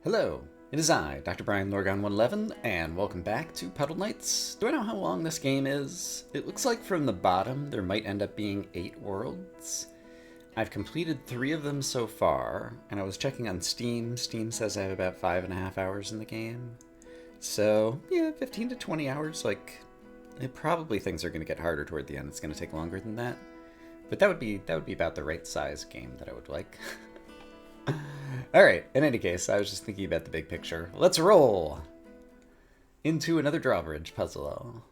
Hello, it is I, Dr. Brian Lorgon 111, and welcome back to Puddle Knights. Do I know how long this game is? It looks like from the bottom there might end up being 8 worlds. I've completed 3 of them so far, and I was checking on Steam. Steam says I have about 5.5 hours in the game. So, yeah, 15 to 20 hours, probably things are going to get harder toward the end. It's going to take longer than that. But that would be about the right size game that I would like. Alright, in any case, I was just thinking about the big picture. Let's roll into another drawbridge puzzle.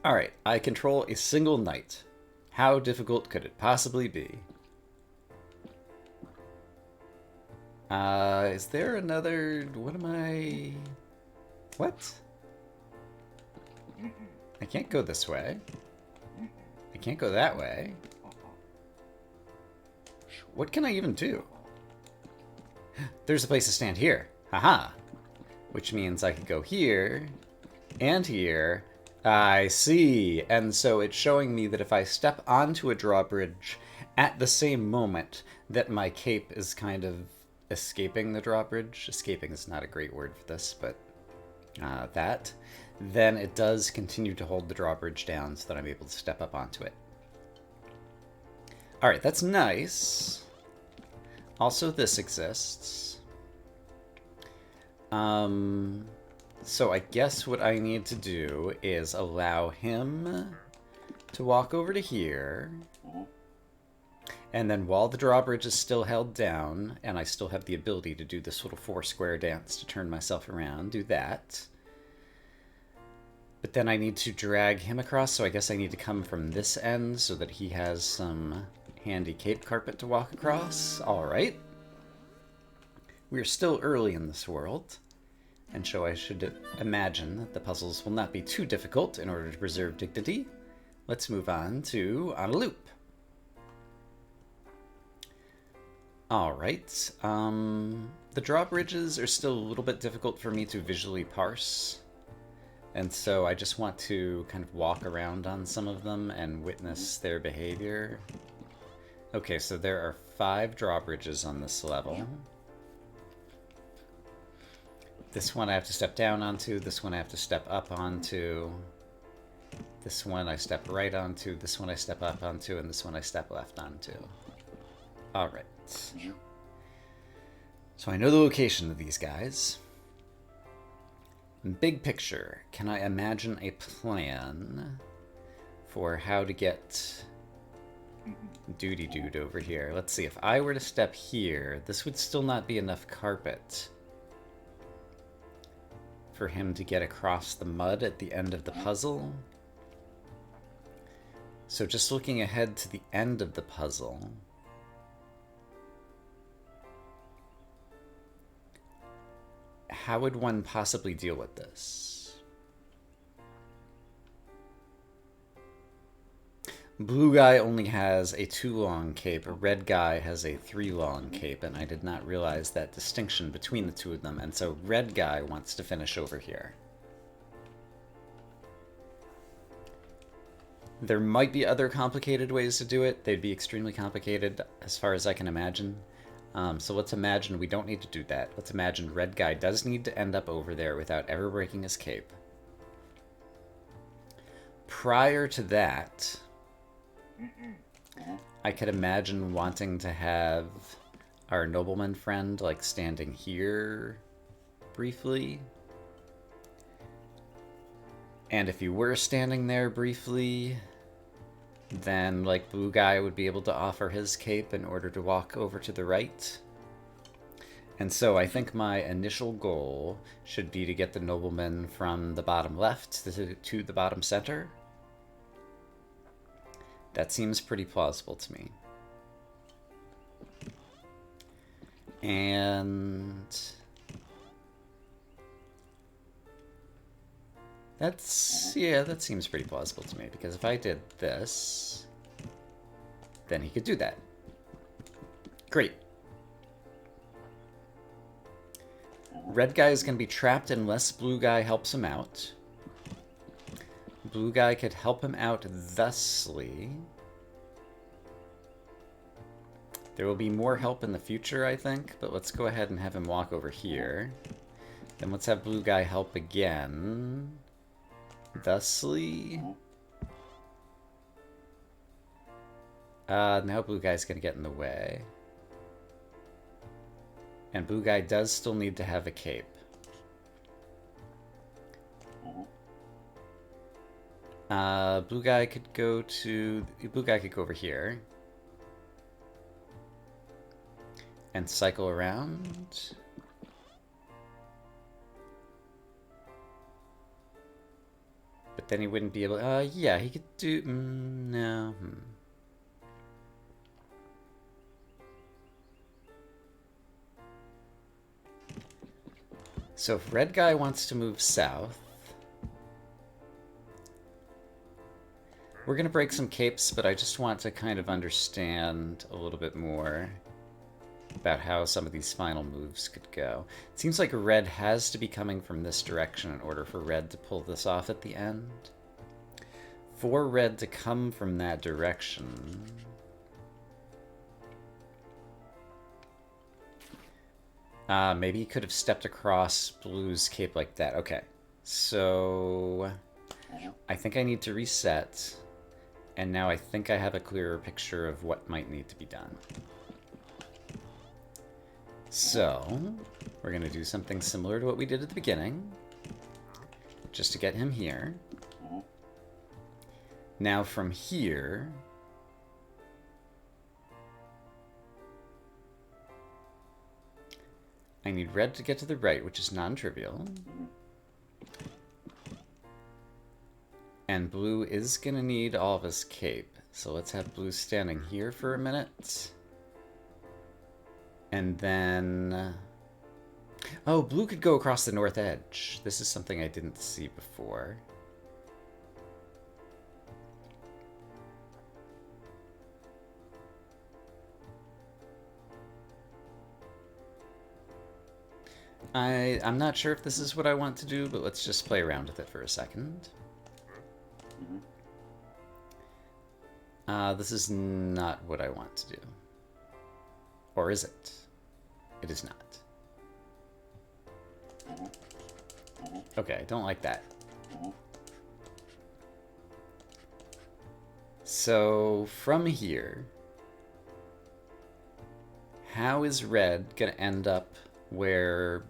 Alright, I control a single knight. How difficult could it possibly be? Is there another... What? I can't go this way. I can't go that way. What can I even do? There's a place to stand here. Haha. Which means I could go here and here. I see. And so it's showing me that if I step onto a drawbridge at the same moment that my cape is kind of escaping the drawbridge, escaping is not a great word for this, but then it does continue to hold the drawbridge down so that I'm able to step up onto it. Alright, that's nice. Also, this exists. So I guess what I need to do is allow him to walk over to here. And then while the drawbridge is still held down, and I still have the ability to do this little 4-square dance to turn myself around, do that. But then I need to drag him across, so I guess I need to come from this end so that he has some handy cape carpet to walk across. Alright. We're still early in this world, and so I should imagine that the puzzles will not be too difficult in order to preserve dignity. Let's move on to On a Loop. Alright. The drawbridges are still a little bit difficult for me to visually parse, and so I just want to kind of walk around on some of them and witness their behavior. Okay, so there are 5 drawbridges on this level. This one I have to step down onto, this one I have to step up onto, this one I step right onto, this one I step up onto, and this one I step left onto. Alright. So I know the location of these guys. Big picture, can I imagine a plan for how to get Duty Dude over here? Let's see, if I were to step here, this would still not be enough carpet for him to get across the mud at the end of the puzzle. So just looking ahead to the end of the puzzle, how would one possibly deal with this? Blue guy only has a 2-long cape, red guy has a 3-long cape, and I did not realize that distinction between the two of them, and so red guy wants to finish over here. There might be other complicated ways to do it. They'd be extremely complicated as far as I can imagine. So let's imagine we don't need to do that. Let's imagine red guy does need to end up over there without ever breaking his cape. Prior to that, I could imagine wanting to have our nobleman friend, like, standing here briefly. And if you were standing there briefly, then, like, blue guy would be able to offer his cape in order to walk over to the right. And so I think my initial goal should be to get the nobleman from the bottom left to the bottom center. That seems pretty plausible to me. And that seems pretty plausible to me, because if I did this, then he could do that. Great. Red guy is going to be trapped unless blue guy helps him out. Blue guy could help him out thusly. There will be more help in the future, I think, but let's go ahead and have him walk over here. Then let's have blue guy help again. Thusly. Now blue guy's gonna get in the way. And blue guy does still need to have a cape. Blue guy could go over here. And cycle around. But then he wouldn't be able... yeah, he could do... no. So if red guy wants to move south... we're going to break some capes, but I just want to kind of understand a little bit more about how some of these final moves could go. It seems like red has to be coming from this direction in order for red to pull this off at the end. For red to come from that direction... maybe he could have stepped across blue's cape like that. Okay, so... I think I need to reset. And now I think I have a clearer picture of what might need to be done. So, we're going to do something similar to what we did at the beginning. Just to get him here. Now from here... I need red to get to the right, which is non-trivial. And blue is going to need all of his cape. So let's have blue standing here for a minute. And then... oh, blue could go across the north edge. This is something I didn't see before. I'm not sure if this is what I want to do, but let's just play around with it for a second. This is not what I want to do. Or is it? It is not. Okay, I don't like that. So, from here, how is red gonna end up where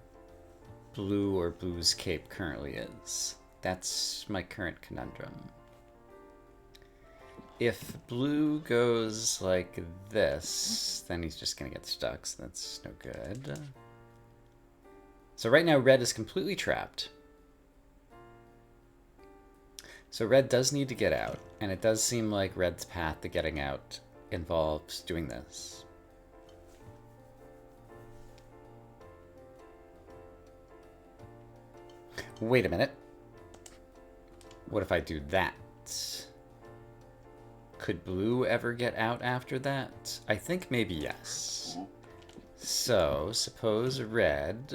blue or blue's cape currently is? That's my current conundrum. If blue goes like this, then he's just gonna get stuck, so that's no good. So right now red is completely trapped. So red does need to get out, and it does seem like red's path to getting out involves doing this. Wait a minute. What if I do that? Could blue ever get out after that? I think maybe yes. So, suppose red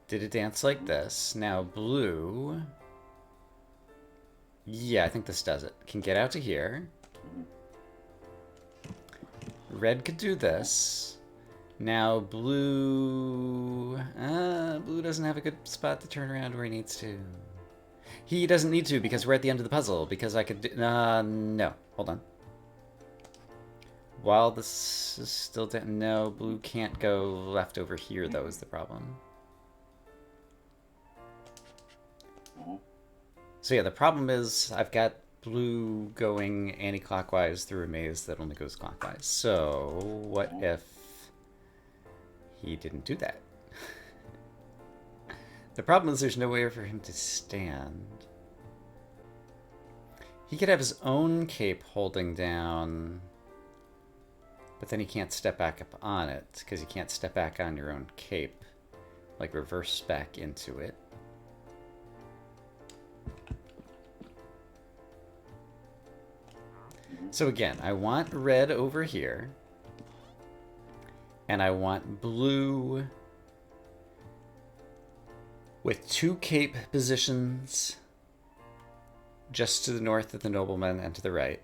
did a dance like this. Now blue... yeah, I think this does it. Can get out to here. Red could do this. Now blue... blue doesn't have a good spot to turn around where he needs to. He doesn't need to because we're at the end of the puzzle. Because I could do... no. Hold on. While this is still... no, blue can't go left over here, though, is the problem. So yeah, the problem is I've got blue going anti-clockwise through a maze that only goes clockwise. So what if he didn't do that? The problem is there's nowhere for him to stand. He could have his own cape holding down, but then he can't step back up on it, because you can't step back on your own cape, like reverse back into it. So again, I want red over here, and I want blue with two cape positions just to the north of the nobleman and to the right.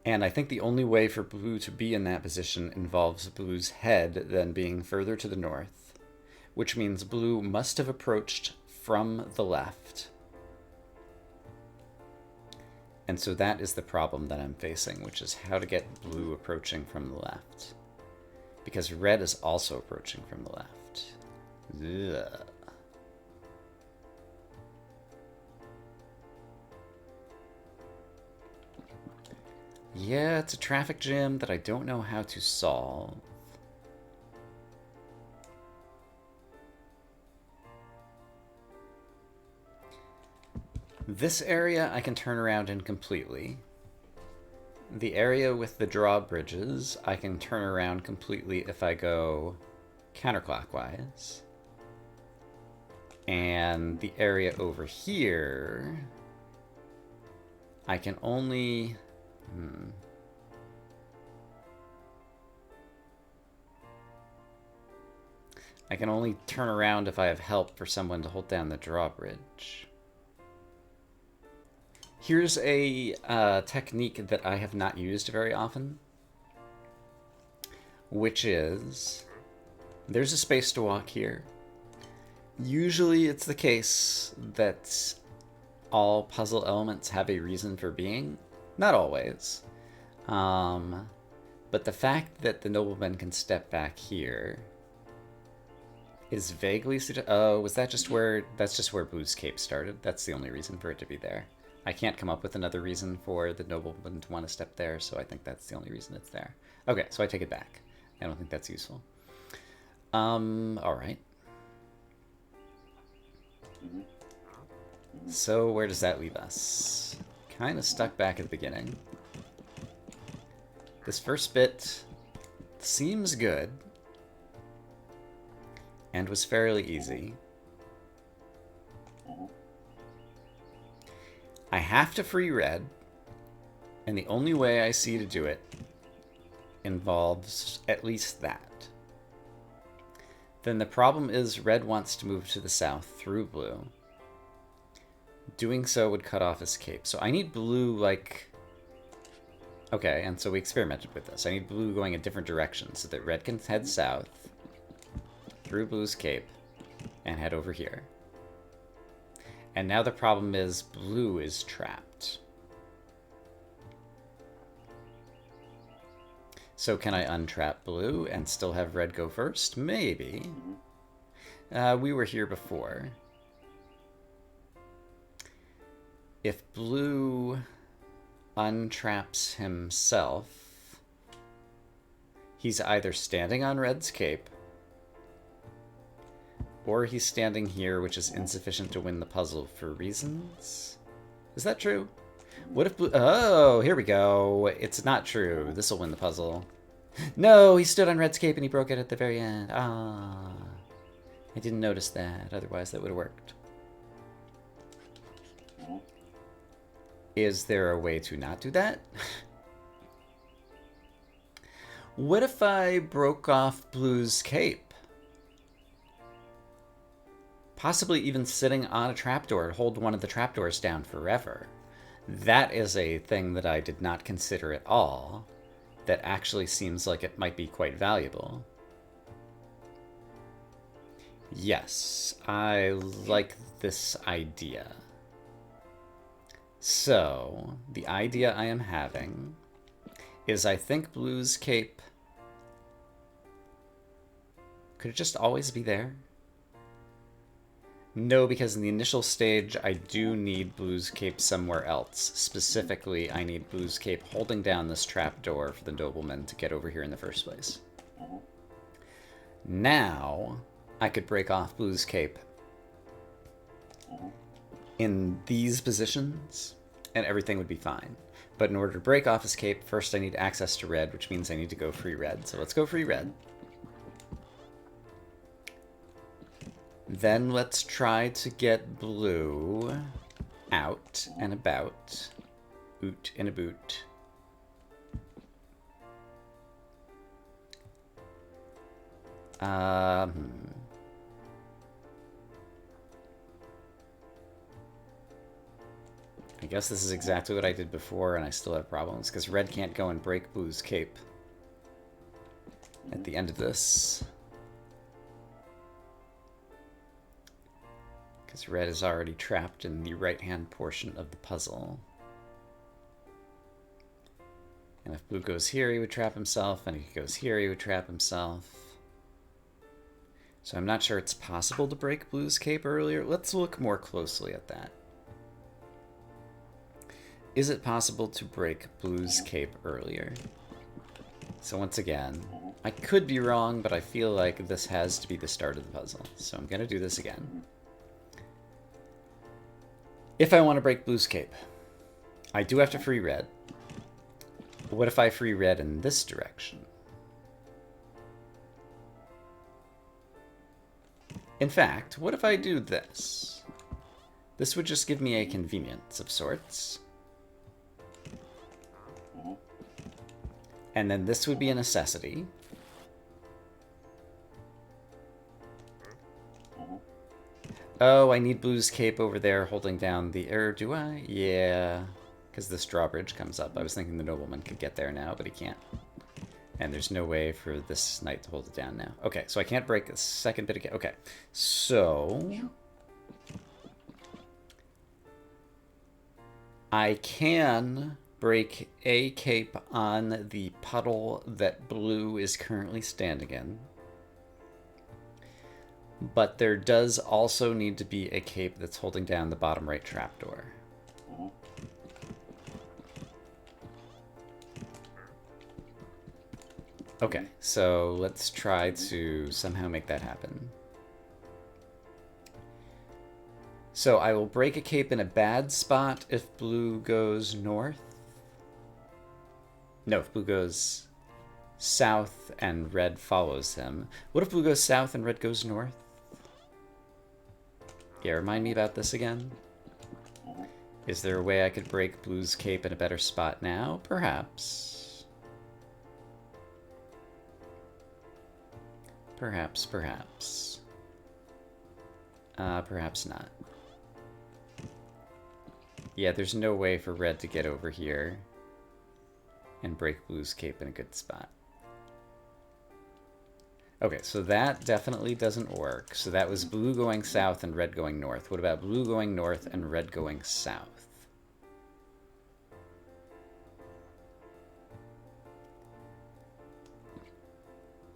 And I think the only way for blue to be in that position involves blue's head then being further to the north, which means blue must have approached from the left. And so that is the problem that I'm facing, which is how to get blue approaching from the left. Because red is also approaching from the left. Ugh. Yeah, it's a traffic jam that I don't know how to solve. This area I can turn around in completely. The area with the drawbridges I can turn around completely if I go counterclockwise. And the area over here I can only... I can only turn around if I have help for someone to hold down the drawbridge. Here's a technique that I have not used very often, which is, there's a space to walk here. Usually it's the case that all puzzle elements have a reason for being. Not always. But the fact that the nobleman can step back here is vaguely... Oh, was that just where... That's just where Blue's cape started. That's the only reason for it to be there. I can't come up with another reason for the nobleman to want to step there, so I think that's the only reason it's there. Okay, so I take it back. I don't think that's useful. Alright. So where does that leave us? Kind of stuck back at the beginning. This first bit seems good and was fairly easy. I have to free red, and the only way I see to do it involves at least that. Then the problem is red wants to move to the south through blue. Doing so would cut off his cape. So I need blue, like... Okay, and so we experimented with this. I need blue going a different direction so that red can head south through blue's cape and head over here. And now the problem is blue is trapped. So can I untrap blue and still have red go first? Maybe. We were here before. If blue untraps himself, he's either standing on red's cape, or he's standing here, which is insufficient to win the puzzle for reasons. Is that true? What if blue... Oh, here we go. It's not true. This will win the puzzle. No, he stood on red's cape and he broke it at the very end. Ah, I didn't notice that. Otherwise, that would have worked. Is there a way to not do that? What if I broke off blue's cape? Possibly even sitting on a trapdoor to hold one of the trapdoors down forever. That is a thing that I did not consider at all. That actually seems like it might be quite valuable. Yes, I like this idea. So, the idea I am having is I think blue's cape... Could it just always be there? No, because in the initial stage, I do need blue's cape somewhere else. Specifically, I need blue's cape holding down this trapdoor for the nobleman to get over here in the first place. Now, I could break off blue's cape in these positions, and everything would be fine. But in order to break off his cape, first I need access to red, which means I need to go free red. So let's go free red. Then let's try to get blue out and about. Oot and a boot. I guess this is exactly what I did before, and I still have problems, because red can't go and break blue's cape at the end of this. Because red is already trapped in the right-hand portion of the puzzle. And if blue goes here, he would trap himself, and if he goes here, he would trap himself. So I'm not sure it's possible to break blue's cape earlier. Let's look more closely at that. Is it possible to break blue's cape earlier? So once again, I could be wrong, but I feel like this has to be the start of the puzzle. So I'm going to do this again. If I want to break blue's cape, I do have to free red. But what if I free red in this direction? In fact, what if I do this? This would just give me a convenience of sorts. And then this would be a necessity. Oh, I need blue's cape over there holding down the... do I? Yeah. Because this drawbridge comes up. I was thinking the nobleman could get there now, but he can't. And there's no way for this knight to hold it down now. Okay, so I can't break the second bit again. Okay, so... I can break a cape on the puddle that blue is currently standing in. But there does also need to be a cape that's holding down the bottom right trapdoor. Okay, so let's try to somehow make that happen. So I will break a cape in a bad spot if blue goes north. No, if blue goes south and red follows him. What if blue goes south and red goes north? Yeah, remind me about this again. Is there a way I could break blue's cape in a better spot now? Perhaps. Perhaps. Perhaps not. Yeah, there's no way for red to get over here and break blue's cape in a good spot. Okay, so that definitely doesn't work. So that was blue going south and red going north. What about blue going north and red going south?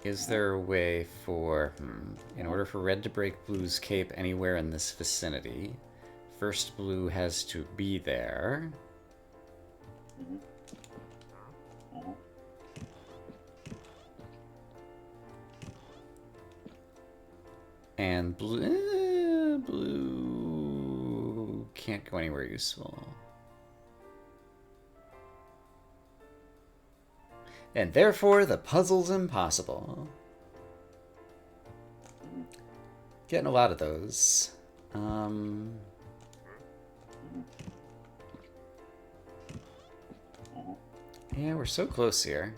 Is there a way for... in order for red to break blue's cape anywhere in this vicinity, first blue has to be there. And blue can't go anywhere useful. And therefore, the puzzle's impossible. Getting a lot of those. Yeah, we're so close here.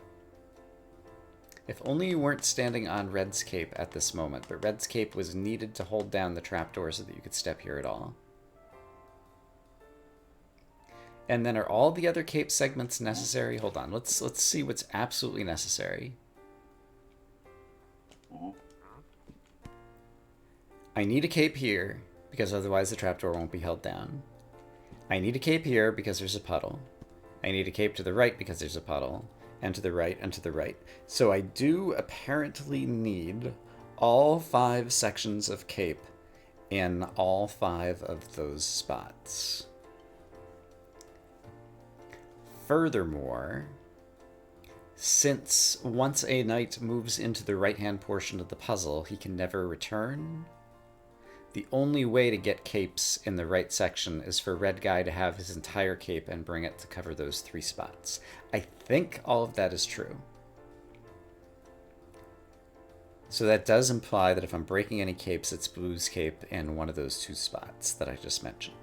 If only you weren't standing on red's cape at this moment, but red's cape was needed to hold down the trapdoor so that you could step here at all. And then are all the other cape segments necessary? Hold on, let's see what's absolutely necessary. I need a cape here, because otherwise the trapdoor won't be held down. I need a cape here because there's a puddle. I need a cape to the right because there's a puddle. And to the right, and to the right. So I do apparently need all 5 sections of cape in all 5 of those spots. Furthermore, since once a knight moves into the right-hand portion of the puzzle, he can never return, the only way to get capes in the right section is for red guy to have his entire cape and bring it to cover those 3 spots. I think all of that is true. So that does imply that if I'm breaking any capes, it's blue's cape in one of those 2 spots that I just mentioned.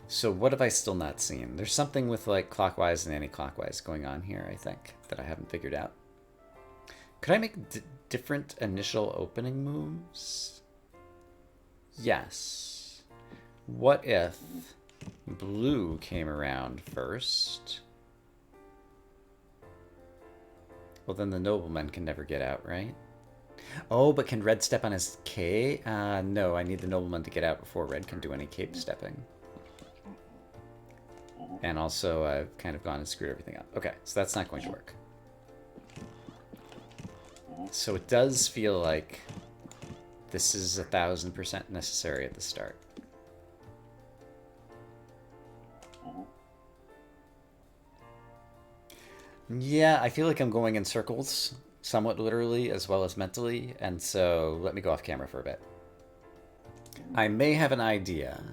So what have I still not seen? There's something with like clockwise and anti-clockwise going on here, I think, that I haven't figured out. Could I make different initial opening moves? Yes. What if blue came around first? Well, then the nobleman can never get out, right? Oh, but can red step on his cape? No, I need the nobleman to get out before red can do any cape stepping. And also, I've kind of gone and screwed everything up. Okay, so that's not going to work. So it does feel like this is 1000% necessary at the start. Yeah, I feel like I'm going in circles, somewhat literally as well as mentally, and so let me go off camera for a bit. I may have an idea.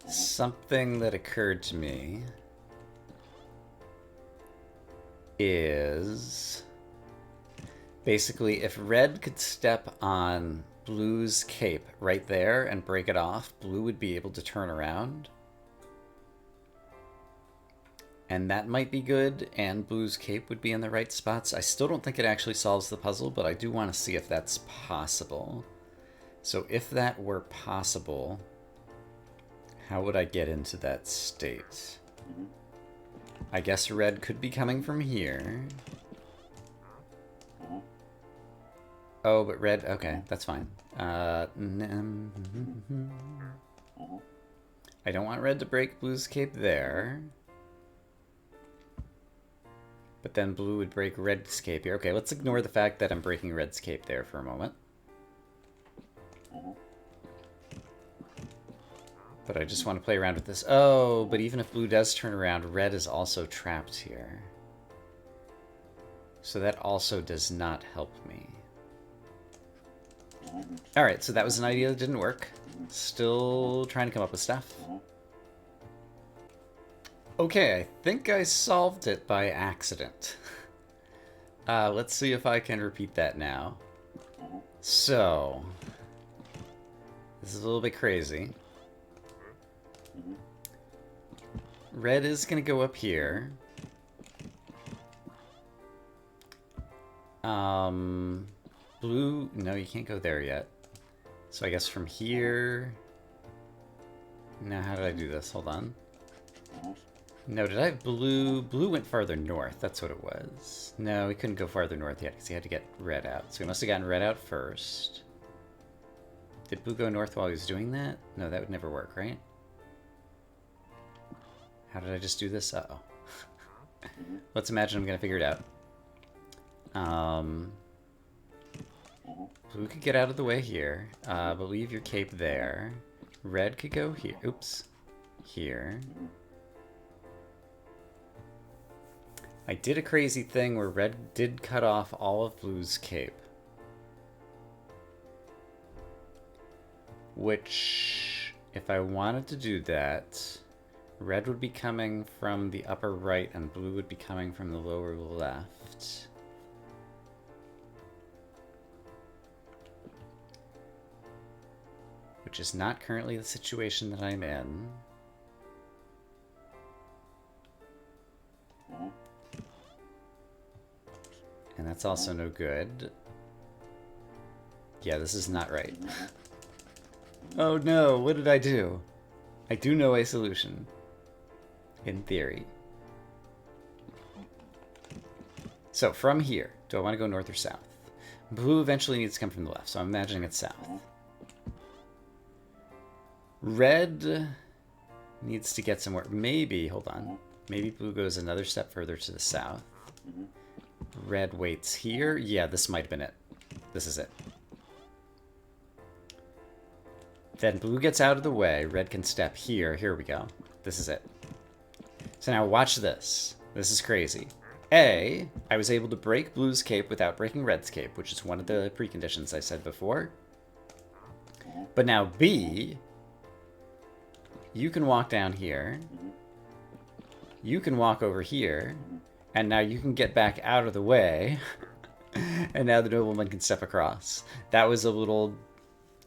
Something that occurred to me is basically if red could step on blue's cape right there and break it off, blue would be able to turn around. And that might be good, and blue's cape would be in the right spots. I still don't think it actually solves the puzzle, but I do want to see if that's possible. So if that were possible, how would I get into that state? I guess red could be coming from here. Oh, but red, okay, that's fine. I don't want red to break blue's cape there. But then blue would break red's cape here. Okay, let's ignore the fact that I'm breaking red's cape there for a moment. But I just want to play around with this. Oh, but even if blue does turn around, red is also trapped here. So that also does not help me. Alright, so that was an idea that didn't work. Still trying to come up with stuff. Okay, I think I solved it by accident. Let's see if I can repeat that now. So, this is a little bit crazy. Red is going to go up here. Blue, no, you can't go there yet. So I guess from here... Now, how did I do this? Hold on. No, did I have blue? Blue went farther north. That's what it was. No, he couldn't go farther north yet because he had to get red out. So he must have gotten red out first. Did blue go north while he was doing that? No, that would never work, right? How did I just do this? Uh-oh. Let's imagine I'm going to figure it out. Blue could get out of the way here. But leave your cape there. Red could go here. Oops. Here. I did a crazy thing where red did cut off all of blue's cape. Which, if I wanted to do that, red would be coming from the upper right and blue would be coming from the lower left. Which is not currently the situation that I'm in. And that's also no good. Yeah, this is not right. Oh no, what did I do? I do know a solution. In theory. So, from here, do I want to go north or south? Blue eventually needs to come from the left, so I'm imagining it's south. Red needs to get somewhere. Maybe, hold on. Maybe blue goes another step further to the south. Red waits here. Yeah, this might have been it. This is it. Then blue gets out of the way. Red can step here. Here we go. This is it. So now watch this. This is crazy. A, I was able to break blue's cape without breaking red's cape, which is one of the preconditions I said before. But now B, you can walk down here. You can walk over here. And now you can get back out of the way. And now the nobleman can step across. That was a little,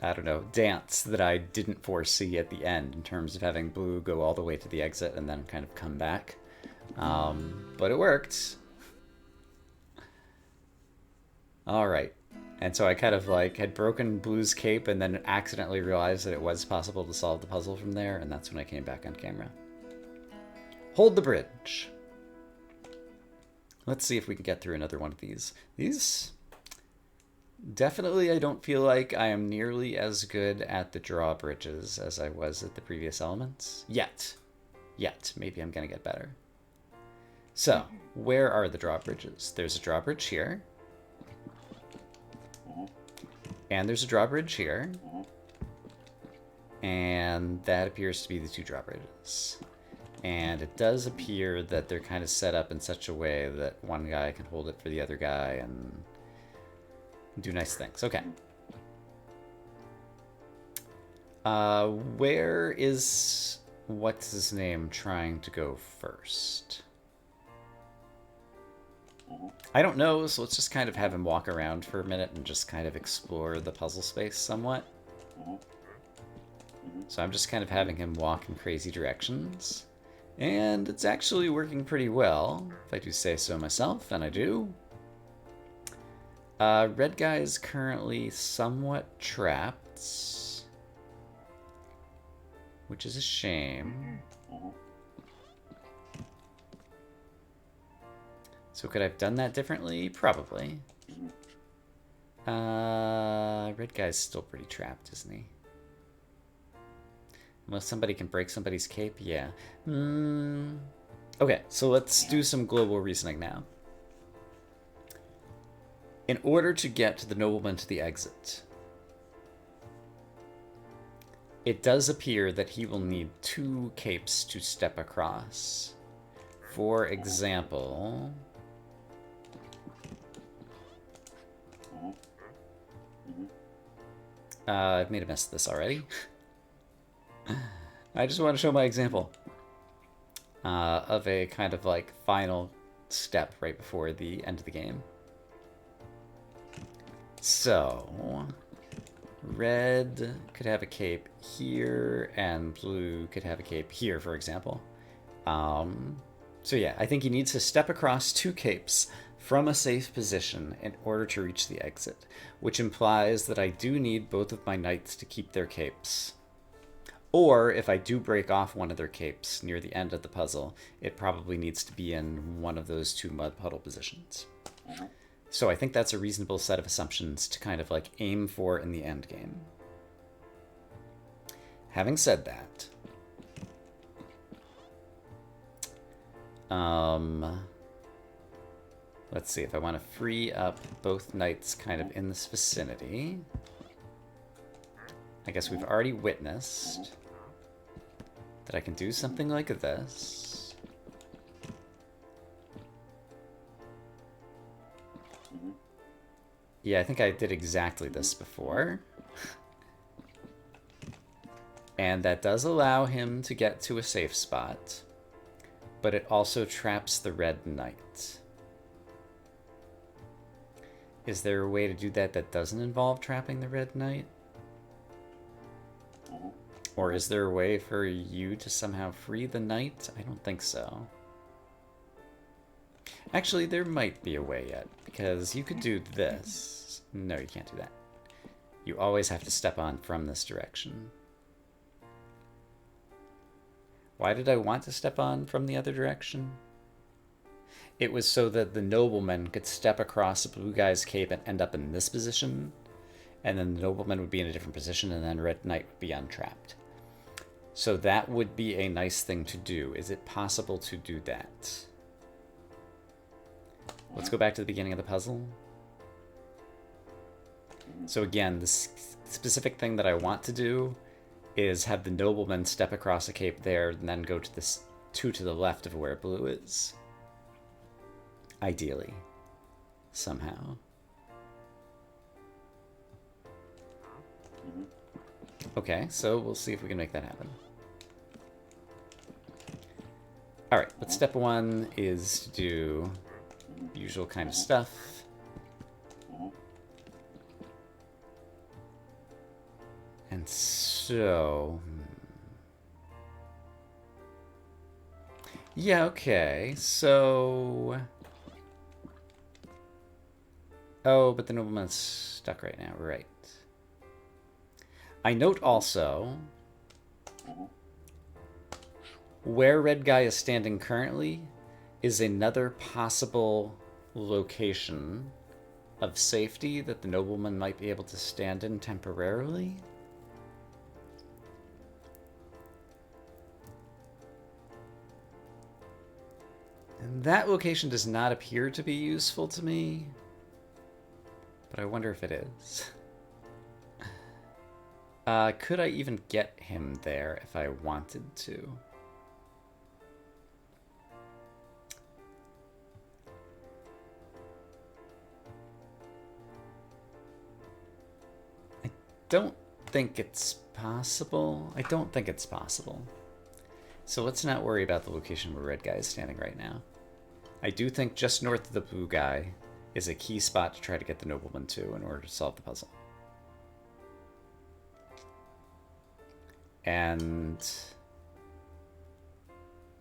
I don't know, dance that I didn't foresee at the end in terms of having blue go all the way to the exit and then kind of come back. But it worked. All right. And so I kind of like had broken Blue's cape and then accidentally realized that it was possible to solve the puzzle from there, and that's when I came back on camera. Hold the bridge. Let's see if we can get through another one of these. These, definitely I don't feel like I am nearly as good at the drawbridges as I was at the previous elements. Yet. Maybe I'm going to get better. So, where are the drawbridges? There's a drawbridge here. And there's a drawbridge here. And that appears to be the two drawbridges. And it does appear that they're kind of set up in such a way that one guy can hold it for the other guy and do nice things. Okay. Where is... what's his name trying to go first? I don't know, so let's just kind of have him walk around for a minute and just kind of explore the puzzle space somewhat. So I'm just kind of having him walk in crazy directions. And it's actually working pretty well, if I do say so myself, and I do. Red guy is currently somewhat trapped, which is a shame. So could I have done that differently? Probably. Red guy's still pretty trapped, isn't he? Unless somebody can break somebody's cape? Yeah. Okay, so let's do some global reasoning now. In order to get the nobleman to the exit, it does appear that he will need 2 capes to step across. For example... I've made a mess of this already. I just want to show my example of a kind of like final step right before the end of the game. So, red could have a cape here, and blue could have a cape here, for example. So yeah, I think he needs to step across 2 capes from a safe position in order to reach the exit, which implies that I do need both of my knights to keep their capes. Or, if I do break off one of their capes near the end of the puzzle, it probably needs to be in one of those 2 mud puddle positions. So I think that's a reasonable set of assumptions to kind of like aim for in the end game. Having said that, let's see, if I want to free up both knights kind of in this vicinity, I guess we've already witnessed that I can do something like this. Yeah, I think I did exactly this before. And that does allow him to get to a safe spot, but it also traps the red knight. Is there a way to do that that doesn't involve trapping the red knight? Or is there a way for you to somehow free the knight? I don't think so. Actually, there might be a way yet, because you could do this. No, you can't do that. You always have to step on from this direction. Why did I want to step on from the other direction? It was so that the nobleman could step across the blue guy's cape and end up in this position, and then the nobleman would be in a different position, and then red knight would be untrapped. So that would be a nice thing to do. Is it possible to do that? Let's go back to the beginning of the puzzle. So again, the specific thing that I want to do is have the nobleman step across a cape there and then go to this 2 to the left of where blue is. Ideally. Somehow. Okay, so we'll see if we can make that happen. Alright, but step 1 is to do usual kind of stuff. And so... yeah, okay, so... Oh, but the nobleman's stuck right now. Right. I note also where red guy is standing currently is another possible location of safety that the nobleman might be able to stand in temporarily. And that location does not appear to be useful to me, but I wonder if it is. Could I even get him there if I wanted to? I don't think it's possible. I don't think it's possible. So let's not worry about the location where red guy is standing right now. I do think just north of the blue guy is a key spot to try to get the nobleman to in order to solve the puzzle. And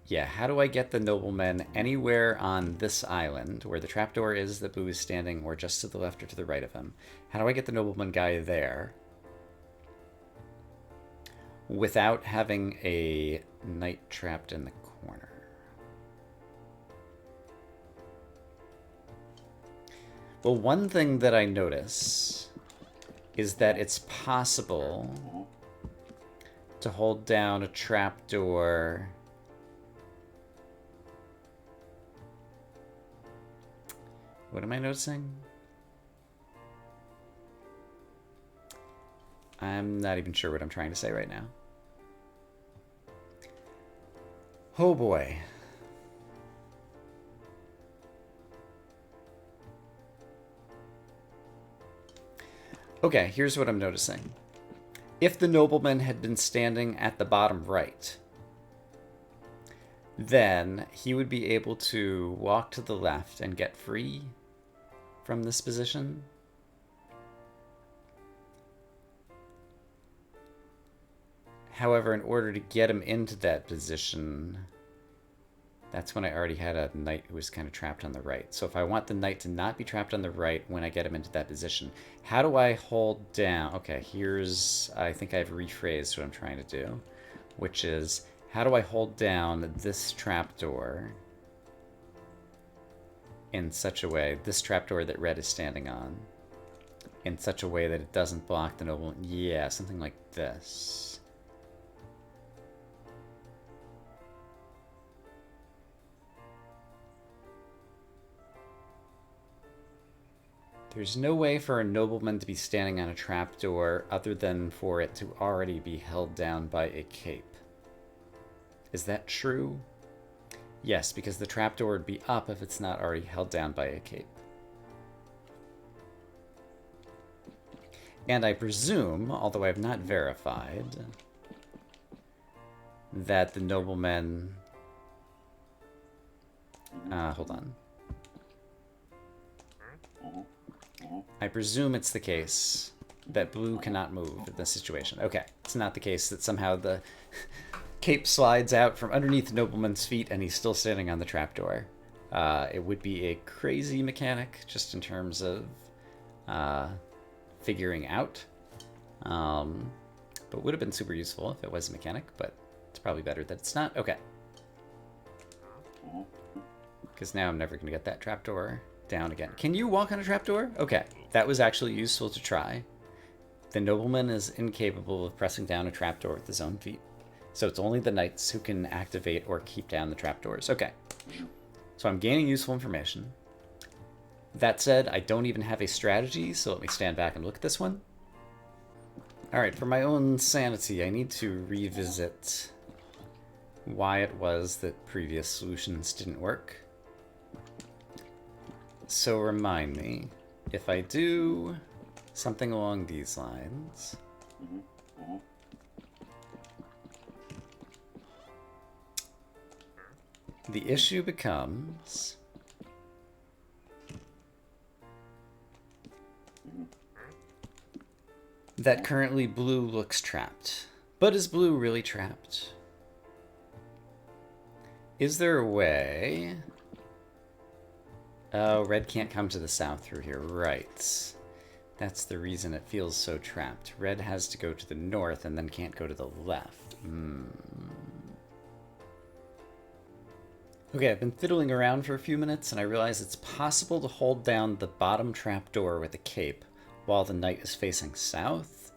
yeah, how do I get the nobleman anywhere on this island where the trapdoor is that blue is standing, or just to the left or to the right of him? How do I get the nobleman guy there without having a knight trapped in the corner? Well, one thing that I notice is that it's possible to hold down a trapdoor. What am I noticing? I'm not even sure what I'm trying to say right now. Oh boy. Okay, here's what I'm noticing. If the nobleman had been standing at the bottom right, then he would be able to walk to the left and get free from this position. However, in order to get him into that position, that's when I already had a knight who was kind of trapped on the right. So if I want the knight to not be trapped on the right when I get him into that position, how do I hold down? Okay, here's, I think I've rephrased what I'm trying to do, which is, how do I hold down this trapdoor in such a way, this trapdoor that red is standing on, in such a way that it doesn't block the noble? Yeah, something like this. There's no way for a nobleman to be standing on a trapdoor other than for it to already be held down by a cape. Is that true? Yes, because the trapdoor would be up if it's not already held down by a cape. And I presume, although I have not verified, that the nobleman... hold on. I presume it's the case that blue cannot move in this situation. Okay, it's not the case that somehow the cape slides out from underneath the nobleman's feet and he's still standing on the trapdoor. It would be a crazy mechanic just in terms of figuring out. But would have been super useful if it was a mechanic, but it's probably better that it's not. Okay. Because now I'm never going to get that trapdoor down again. Can you walk on a trapdoor? Okay, that was actually useful to try. The nobleman is incapable of pressing down a trapdoor with his own feet. So it's only the knights who can activate or keep down the trapdoors. Okay, so I'm gaining useful information. That said, I don't even have a strategy, so let me stand back and look at this one. Alright, for my own sanity, I need to revisit why it was that previous solutions didn't work. So remind me, if I do something along these lines, the issue becomes that currently blue looks trapped. But is blue really trapped? Is there a way Oh, red can't come to the south through here. Right. That's the reason it feels so trapped. Red has to go to the north and then can't go to the left. Okay, I've been fiddling around for a few minutes and I realize it's possible to hold down the bottom trapdoor with a cape while the knight is facing south.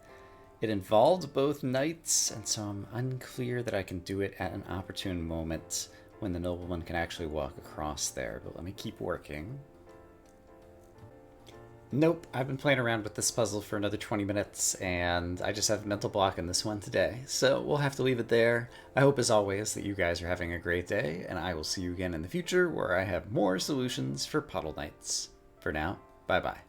It involved both knights, and so I'm unclear that I can do it at an opportune moment when the nobleman can actually walk across there, but let me keep working. Nope, I've been playing around with this puzzle for another 20 minutes, and I just have a mental block in this one today, so we'll have to leave it there. I hope, as always, that you guys are having a great day, and I will see you again in the future where I have more solutions for Puddle Knights. For now, bye-bye.